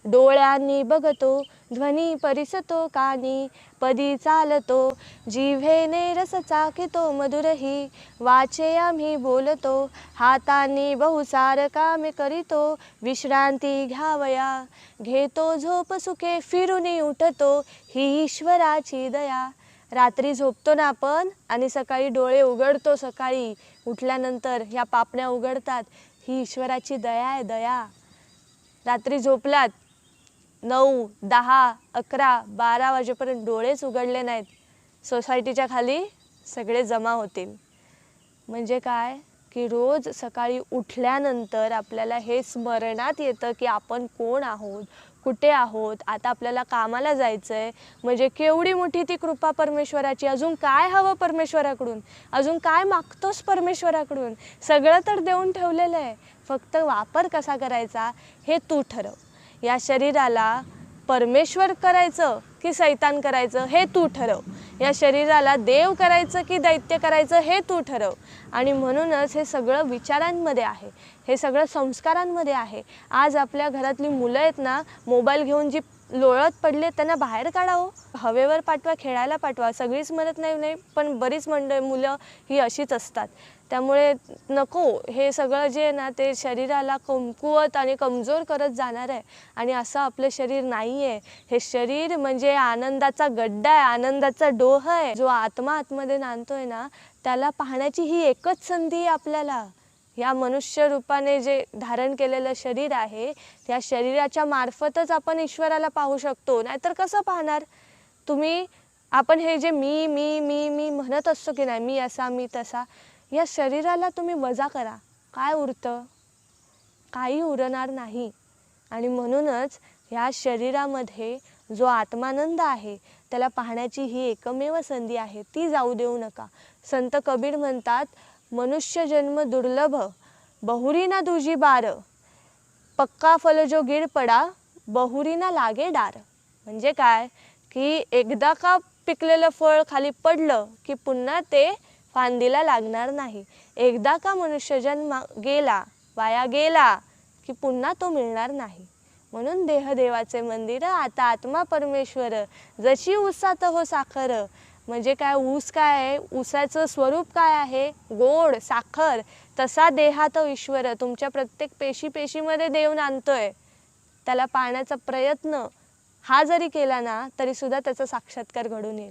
डोळ्यांनी बघतो, ध्वनी परिसतो कानी, पदी चालतो, जिव्हेने रस चाकितो मधुरही, वाचे आम्ही बोलतो, हातांनी बहुसार कामे करीतो, विश्रांती घ्यावया, घेतो झोप सुखे फिरूनी उठतो, ही ईश्वराची दया. रात्री झोपतो ना आपण आणि सकाळी डोळे उघडतो, सकाळी उठल्यानंतर ह्या पापण्या उघडतात, ही ईश्वराची दया आहे, दया. रात्री झोपलात 9, 10, 11, 12 वाजेपर्यंत डोळेच उघडले नाहीत, सोसायटीच्या खाली सगळे जमा होतील. म्हणजे काय की रोज सकाळी उठल्यानंतर आपल्याला हे स्मरणात येतं की आपण कोण आहोत, कुठे आहोत, आता आपल्याला कामाला जायचं आहे. म्हणजे केवढी मोठी ती कृपा परमेश्वराची. अजून काय हवं परमेश्वराकडून, अजून काय मागतोस परमेश्वराकडून, सगळं तर देऊन ठेवलेलं आहे. फक्त वापर कसा करायचा हे तू ठरव. या शरीराला परमेश्वर करायचं की सैतान करायचं हे तू ठरव. या शरीराला देव करायचं की दैत्य करायचं हे तू ठरव. आणि म्हणूनच हे सगळं विचारांमध्ये आहे, हे सगळं संस्कारांमध्ये आहे. आज आपल्या घरातली मुलं आहेत ना, मोबाईल घेऊन जी लोळत पडले त्यांना बाहेर काढावं, हवेवर पाठवा, खेळायला पाठवा. सगळीच म्हणत नाही, पण बरीच मुलं ही अशीच असतात. त्यामुळे नको, हे सगळं जे आहे ना ते शरीराला कमकुवत आणि कमजोर करत जाणार आहे. आणि असं आपलं शरीर नाही आहे. हे शरीर म्हणजे आनंदाचा गड्डा आहे, आनंदाचा डोह आहे. जो आत्मा आतमध्ये नांदतोय ना त्याला पाहण्याची ही एकच संधी आहे आपल्याला. या मनुष्य रूपाने जे धारण केलेलं शरीर आहे त्या शरीराच्या मार्फतच आपण ईश्वराला पाहू शकतो, नाहीतर कसं पाहणार तुम्ही. आपण हे जे मी मी मी मी म्हणत असतो की नाही, मी असा मी तसा, या शरीराला तुम्ही वजा करा, काय उरतं, काही उरणार नाही. आणि म्हणूनच ह्या शरीरामध्ये जो आत्मानंद आहे त्याला पाहण्याची ही एकमेव संधी आहे, ती जाऊ देऊ नका. संत कबीर म्हणतात, मनुष्य जन्म दुर्लभ, बहुरी ना दुजी बार, पक्का फल जो गिर पडा, बहुरी ना लागे डार. म्हणजे काय की एकदा का पिकलेलं फळ खाली पडलं की पुन्हा ते फांदीला लागणार नाही. एकदा का मनुष्य जन्म गेला, वाया गेला की पुन्हा तो मिळणार नाही. म्हणून देह देवाचे मंदिर, आता आत्मा परमेश्वर, जशी ऊसात हो साखर. म्हणजे काय, ऊस काय आहे, ऊसाचं स्वरूप काय आहे, गोड साखर. तसा देहात ईश्वर तुमच्या प्रत्येक पेशीमध्ये देव नांदतोय. त्याला पाहण्याचा प्रयत्न हा जरी केला ना तरी सुद्धा त्याचा साक्षात्कार घडून येईल.